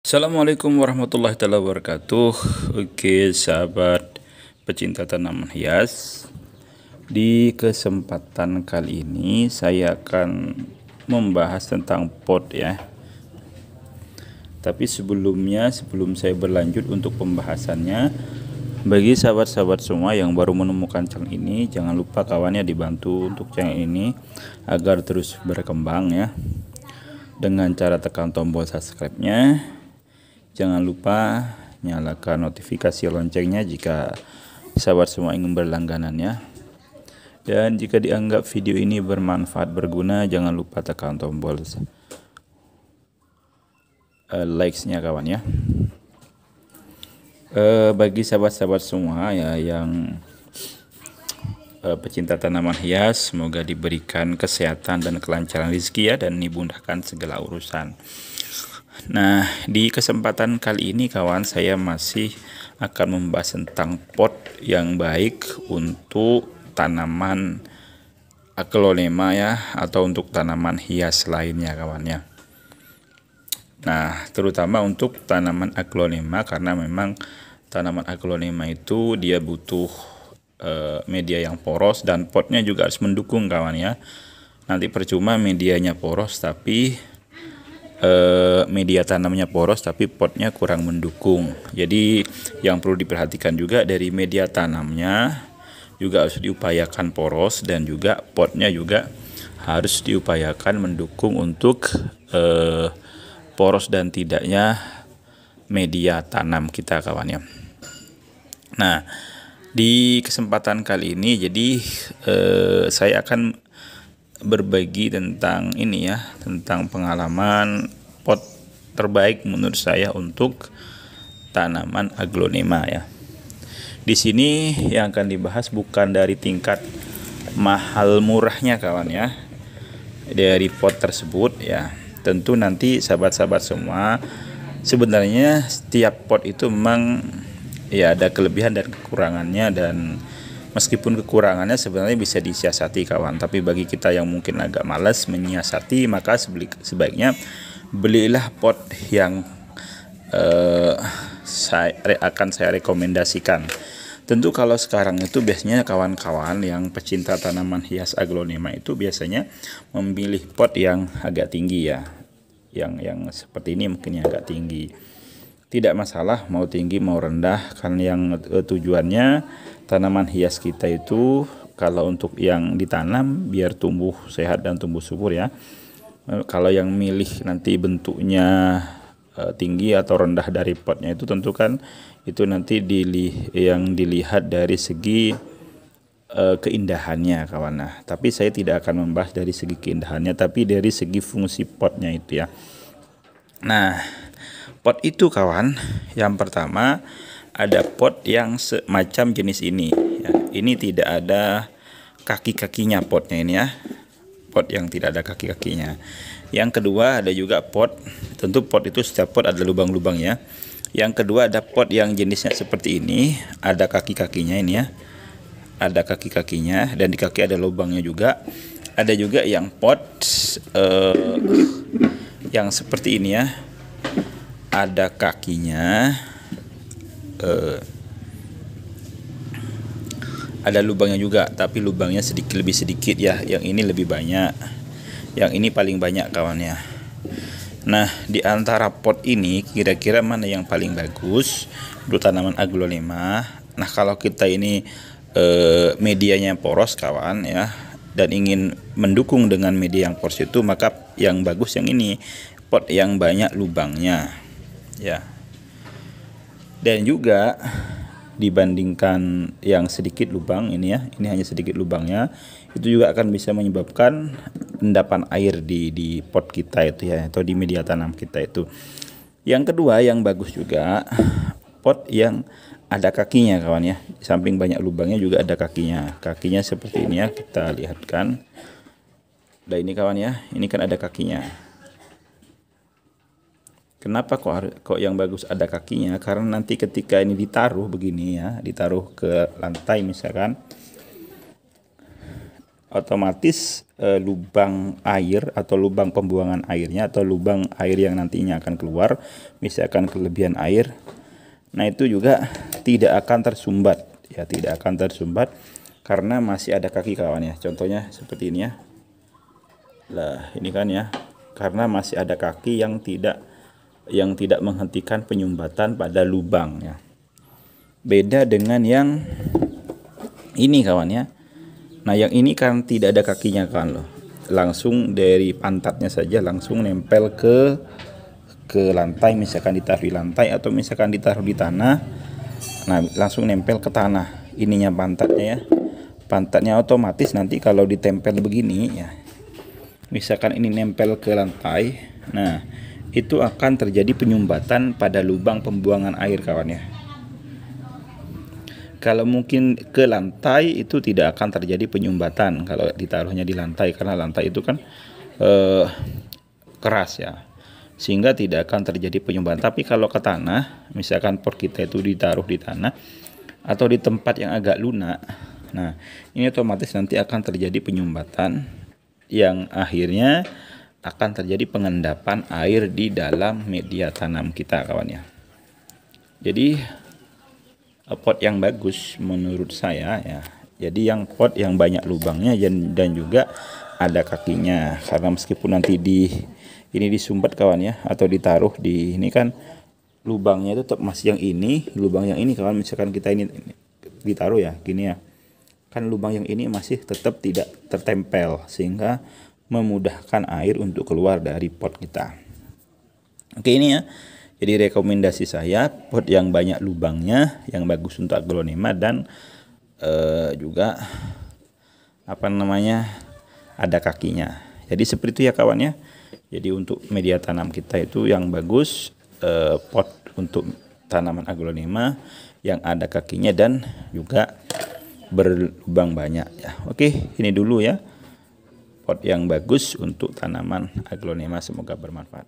Assalamualaikum warahmatullahi wabarakatuh. Oke, sahabat pecinta tanaman hias. Di kesempatan kali ini saya akan membahas tentang pot ya. Tapi sebelum saya berlanjut untuk pembahasannya, bagi sahabat-sahabat semua yang baru menemukan channel ini, jangan lupa kawannya dibantu untuk channel ini agar terus berkembang ya. Dengan cara tekan tombol subscribe-nya. Jangan lupa nyalakan notifikasi loncengnya jika sahabat semua ingin berlangganan ya. Dan jika dianggap video ini bermanfaat berguna, jangan lupa tekan tombol likes-nya kawan ya. Bagi sahabat-sahabat semua ya yang pecinta tanaman hias, semoga diberikan kesehatan dan kelancaran rezeki ya, dan dimudahkan segala urusan. Nah, di kesempatan kali ini kawan, saya masih akan membahas tentang pot yang baik untuk tanaman aglonema ya, atau untuk tanaman hias lainnya kawannya. Nah, terutama untuk tanaman aglonema, karena memang tanaman aglonema itu dia butuh media yang poros, dan potnya juga harus mendukung kawan ya. Nanti percuma medianya poros tapi media tanamnya poros tapi potnya kurang mendukung. Jadi yang perlu diperhatikan juga dari media tanamnya juga harus diupayakan poros, dan juga potnya juga harus diupayakan mendukung untuk poros dan tidaknya media tanam kita kawannya. Nah, di kesempatan kali ini jadi saya akan berbagi tentang ini ya, tentang pengalaman pot terbaik menurut saya untuk tanaman aglonema ya. Di sini yang akan dibahas bukan dari tingkat mahal murahnya kawan ya, dari pot tersebut ya. Tentu nanti sahabat-sahabat semua, sebenarnya setiap pot itu memang ya ada kelebihan dan kekurangannya, dan meskipun kekurangannya sebenarnya bisa disiasati kawan, tapi bagi kita yang mungkin agak malas menyiasati, maka sebaiknya belilah pot yang akan saya rekomendasikan. Tentu kalau sekarang itu biasanya kawan-kawan yang pecinta tanaman hias aglonema itu biasanya memilih pot yang agak tinggi ya, yang seperti ini mungkin yang agak tinggi. Tidak masalah mau tinggi mau rendah, kan yang tujuannya tanaman hias kita itu kalau untuk yang ditanam biar tumbuh sehat dan tumbuh subur ya. Kalau yang milih nanti bentuknya tinggi atau rendah dari potnya itu tentu kan itu nanti yang dilihat dari segi keindahannya kawan. Nah, tapi saya tidak akan membahas dari segi keindahannya, tapi dari segi fungsi potnya itu ya. Nah, pot itu kawan, yang pertama ada pot yang semacam jenis ini ya. Ini tidak ada kaki-kakinya potnya ini ya, pot yang tidak ada kaki-kakinya. Yang kedua ada juga pot, tentu pot itu setiap pot ada lubang-lubang ya. Yang kedua ada pot yang jenisnya seperti ini, ada kaki-kakinya ini ya, ada kaki-kakinya, dan di kaki ada lubangnya juga. Ada juga yang pot yang seperti ini ya, ada kakinya, ada lubangnya juga, tapi lubangnya lebih sedikit ya. Yang ini lebih banyak, yang ini paling banyak kawannya. Nah, di antara pot ini kira-kira mana yang paling bagus untuk tanaman aglonema? Nah, kalau kita ini medianya poros kawan ya, dan ingin mendukung dengan media yang poros itu, maka yang bagus yang ini, pot yang banyak lubangnya ya. Dan juga dibandingkan yang sedikit lubang ini ya, ini hanya sedikit lubangnya, itu juga akan bisa menyebabkan endapan air di pot kita itu ya, atau di media tanam kita itu. Yang kedua yang bagus juga pot yang ada kakinya kawan ya, di samping banyak lubangnya juga ada kakinya. Kakinya seperti ini ya, kita lihatkan. Nah ini kawan ya, ini kan ada kakinya. Kenapa kok yang bagus ada kakinya? Karena nanti ketika ini ditaruh begini ya, ditaruh ke lantai misalkan, otomatis lubang air atau lubang pembuangan airnya atau lubang air yang nantinya akan keluar, misalkan kelebihan air, nah itu juga tidak akan tersumbat ya, tidak akan tersumbat karena masih ada kaki kawan ya. Contohnya seperti ini ya. Lah ini kan ya, karena masih ada kaki yang tidak menghentikan penyumbatan pada lubang ya. Beda dengan yang ini kawan ya. Nah yang ini kan tidak ada kakinya kan loh, langsung dari pantatnya saja langsung nempel ke lantai, misalkan ditaruh di lantai atau misalkan ditaruh di tanah, nah langsung nempel ke tanah ininya pantatnya ya. Pantatnya otomatis nanti kalau ditempel begini ya, misalkan ini nempel ke lantai, nah itu akan terjadi penyumbatan pada lubang pembuangan air kawan ya. Kalau mungkin ke lantai itu tidak akan terjadi penyumbatan kalau ditaruhnya di lantai, karena lantai itu kan keras ya, sehingga tidak akan terjadi penyumbatan. Tapi kalau ke tanah, misalkan pot kita itu ditaruh di tanah atau di tempat yang agak lunak, nah ini otomatis nanti akan terjadi penyumbatan yang akhirnya akan terjadi pengendapan air di dalam media tanam kita kawan ya. Jadi pot yang bagus menurut saya ya, jadi yang pot yang banyak lubangnya dan juga ada kakinya, karena meskipun nanti ini disumbat kawan ya atau ditaruh di ini kan lubangnya itu tetap masih yang ini, lubang yang ini kawan. Misalkan kita ini ditaruh ya gini ya, kan lubang yang ini masih tetap tidak tertempel sehingga memudahkan air untuk keluar dari pot kita. Oke ini ya. Jadi rekomendasi saya pot yang banyak lubangnya yang bagus untuk aglonema dan juga apa namanya ada kakinya. Jadi seperti itu ya kawan ya. Jadi untuk media tanam kita itu yang bagus pot untuk tanaman aglonema yang ada kakinya dan juga berlubang banyak ya. Oke, ini dulu ya pot yang bagus untuk tanaman aglonema, semoga bermanfaat.